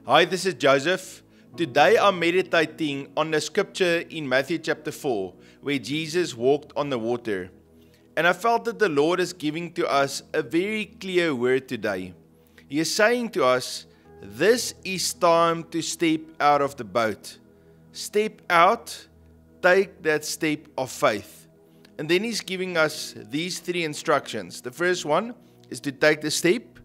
Hi, this is Joseph. Today I'm meditating on the scripture in Matthew chapter 4, where Jesus walked on the water. And I felt that the Lord is giving to us a very clear word today. He is saying to us, this is time to step out of the boat. Step out, take that step of faith. And then He's giving us these three instructions. The first one is to take the step.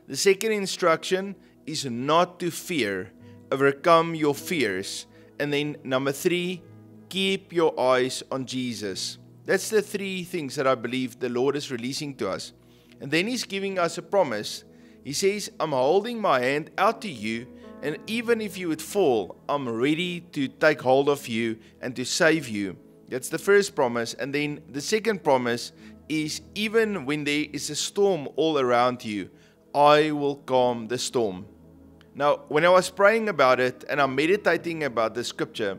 The second instruction is not to fear, overcome your fears. And then number 3, keep your eyes on Jesus. That's the 3 things that I believe the Lord is releasing to us. And then He's giving us a promise. He says, I'm holding my hand out to you, and even if you would fall, I'm ready to take hold of you and to save you. That's the first promise. And then the second promise is, even when there is a storm all around you, I will calm the storm. Now, when I was praying about it and I'm meditating about the scripture,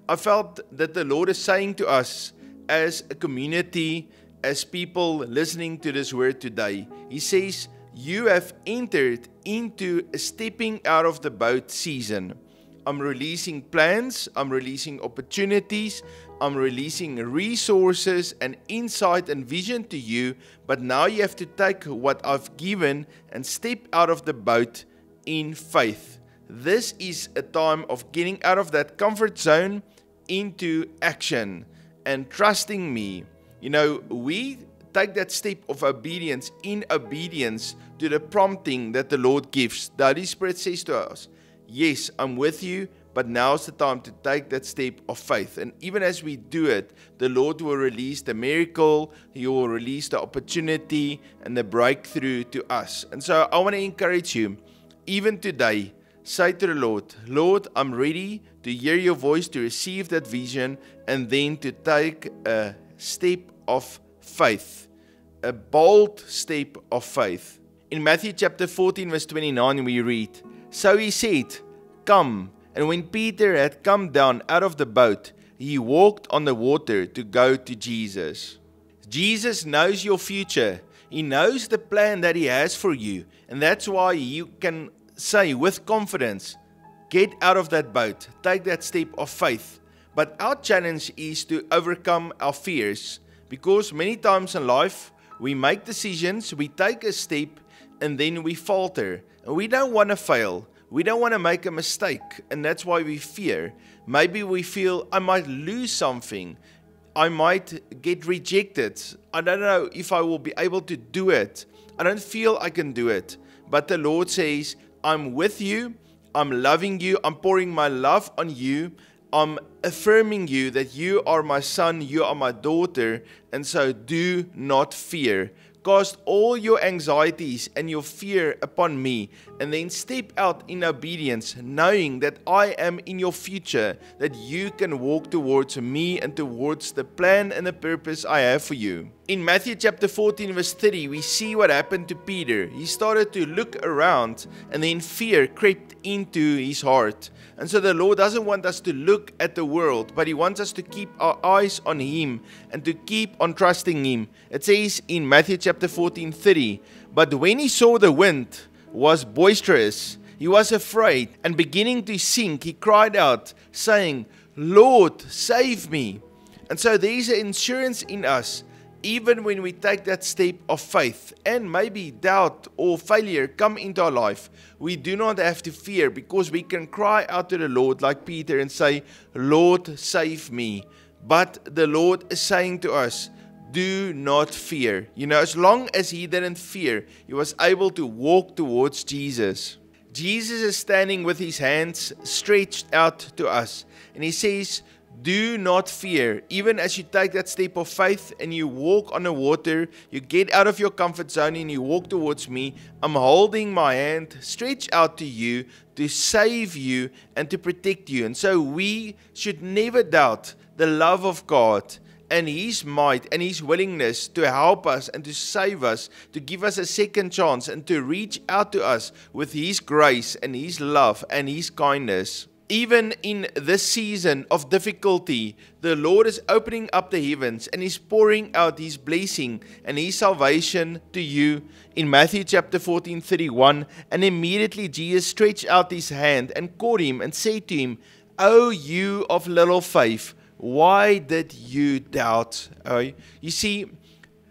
I felt that the Lord is saying to us as a community, as people listening to this word today, He says, you have entered into a stepping out of the boat season. I'm releasing plans, I'm releasing opportunities, I'm releasing resources and insight and vision to you, but now you have to take what I've given and step out of the boat in faith. This is a time of getting out of that comfort zone into action and trusting me. You know, we take that step of obedience in obedience to the prompting that the Lord gives. The Holy Spirit says to us, yes, I'm with you, but now's the time to take that step of faith. And even as we do it, the Lord will release the miracle, He will release the opportunity and the breakthrough to us. And so I want to encourage you, even today, say to the Lord, Lord, I'm ready to hear your voice, to receive that vision, and then to take a step of faith, a bold step of faith. In Matthew chapter 14 verse 29 we read, so He said, come. And when Peter had come down out of the boat, he walked on the water to go to Jesus. Jesus knows your future. He knows the plan that He has for you. And that's why you can say with confidence, get out of that boat, take that step of faith. But our challenge is to overcome our fears, because many times in life we make decisions, we take a step, and then we falter. And we don't want to fail. We don't want to make a mistake, and that's why we fear. Maybe we feel, I might lose something. I might get rejected. I don't know if I will be able to do it. I don't feel I can do it. But the Lord says, I'm with you. I'm loving you. I'm pouring my love on you. I'm affirming you that you are my son, you are my daughter, and so do not fear. Cast all your anxieties and your fear upon me, and then step out in obedience, knowing that I am in your future, that you can walk towards me and towards the plan and the purpose I have for you. In Matthew chapter 14 verse 30, we see what happened to Peter. He started to look around, and then fear crept into his heart. And so the Lord doesn't want us to look at the world, but He wants us to keep our eyes on Him and to keep on trusting Him. It says in Matthew chapter 14:30, but when he saw the wind was boisterous, he was afraid, and beginning to sink, he cried out, saying, Lord, save me. And so there is an assurance in us, even when we take that step of faith and maybe doubt or failure come into our life, we do not have to fear, because we can cry out to the Lord like Peter and say, Lord, save me. But the Lord is saying to us, do not fear. You know, as long as he didn't fear, he was able to walk towards Jesus. Jesus is standing with his hands stretched out to us, and he says, do not fear. Even as you take that step of faith and you walk on the water, you get out of your comfort zone and you walk towards me, I'm holding my hand stretched out to you to save you and to protect you. And so we should never doubt the love of God and His might and His willingness to help us and to save us, to give us a second chance and to reach out to us with His grace and His love and His kindness. Even in this season of difficulty, the Lord is opening up the heavens and He's pouring out His blessing and His salvation to you. In Matthew chapter 14:31, and immediately Jesus stretched out His hand and caught him and said to him, "O you of little faith, why did you doubt?" You see,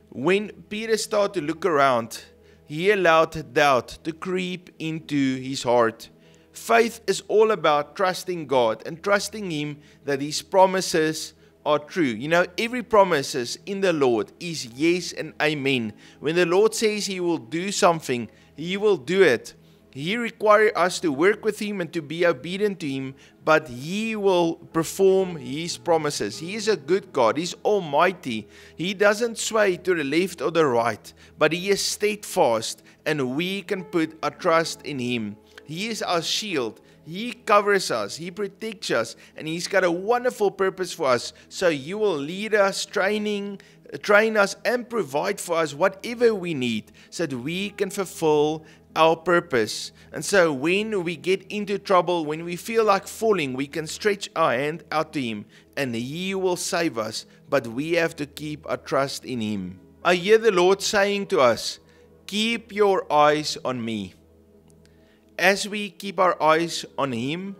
when Peter started to look around, he allowed doubt to creep into his heart. Faith is all about trusting God and trusting Him that His promises are true. You know, every promise in the Lord is yes and amen. When the Lord says He will do something, He will do it. He requires us to work with Him and to be obedient to Him, but He will perform His promises. He is a good God. He's almighty. He doesn't sway to the left or the right, but He is steadfast, and we can put our trust in Him. He is our shield. He covers us. He protects us. And He's got a wonderful purpose for us. So He will lead us, train us, and provide for us whatever we need so that we can fulfill our purpose. And so when we get into trouble, when we feel like falling, we can stretch our hand out to Him and He will save us. But we have to keep our trust in Him. I hear the Lord saying to us, keep your eyes on me. As we keep our eyes on Him,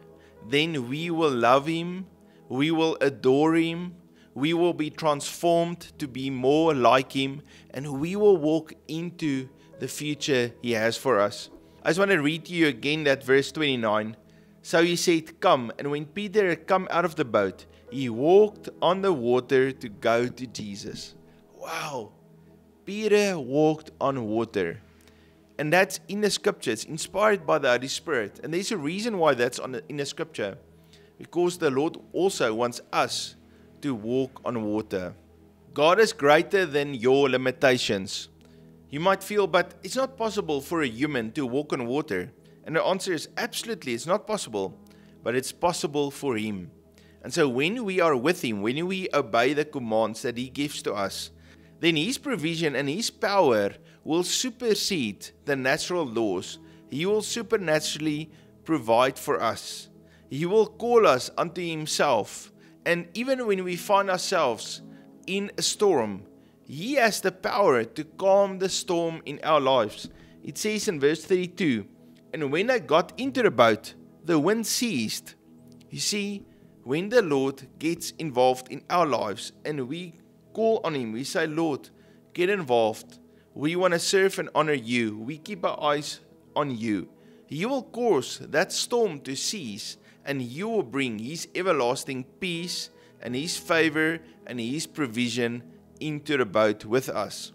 then we will love Him, we will adore Him, we will be transformed to be more like Him, and we will walk into the future He has for us. I just want to read to you again that verse 29. So He said, come, and when Peter had come out of the boat, he walked on the water to go to Jesus. Wow, Peter walked on water. And that's in the scriptures, inspired by the Holy Spirit. And there's a reason why that's in the scripture. Because the Lord also wants us to walk on water. God is greater than your limitations. You might feel, but it's not possible for a human to walk on water. And the answer is absolutely, it's not possible. But it's possible for Him. And so when we are with Him, when we obey the commands that He gives to us, then His provision and His power will supersede the natural laws. He will supernaturally provide for us. He will call us unto Himself. And even when we find ourselves in a storm, He has the power to calm the storm in our lives. It says in verse 32, and when I got into the boat, the wind ceased. You see, when the Lord gets involved in our lives and we call on Him, we say, Lord, get involved. We want to serve and honor You. We keep our eyes on You. He will cause that storm to cease, and You will bring His everlasting peace and His favor and His provision into the boat with us.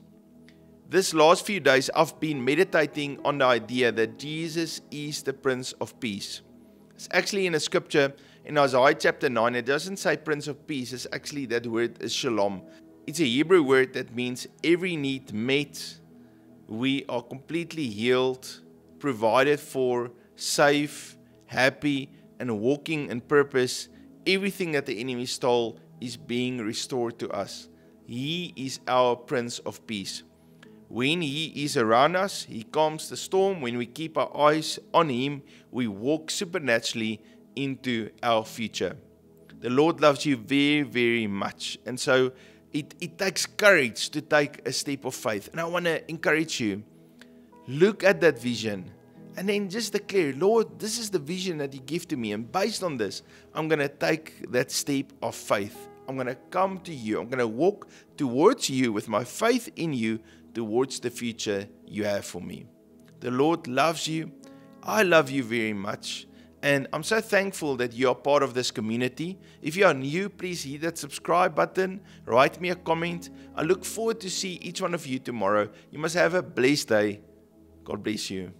This last few days I've been meditating on the idea that Jesus is the Prince of Peace. It's actually in a scripture in Isaiah chapter 9. It doesn't say Prince of Peace. It's actually that word is Shalom. It's a Hebrew word that means every need met. We are completely healed, provided for, safe, happy, and walking in purpose. Everything that the enemy stole is being restored to us. He is our Prince of Peace. When He is around us, He calms the storm. When we keep our eyes on Him, we walk supernaturally into our future. The Lord loves you very, very much. And so it takes courage to take a step of faith. And I want to encourage you, look at that vision and then just declare, Lord, this is the vision that You give to me. And based on this, I'm going to take that step of faith. I'm going to come to You. I'm going to walk towards You with my faith in You towards the future You have for me. The Lord loves you. I love you very much. And I'm so thankful that you are part of this community. If you are new, please hit that subscribe button. Write me a comment. I look forward to see each one of you tomorrow. You must have a blessed day. God bless you.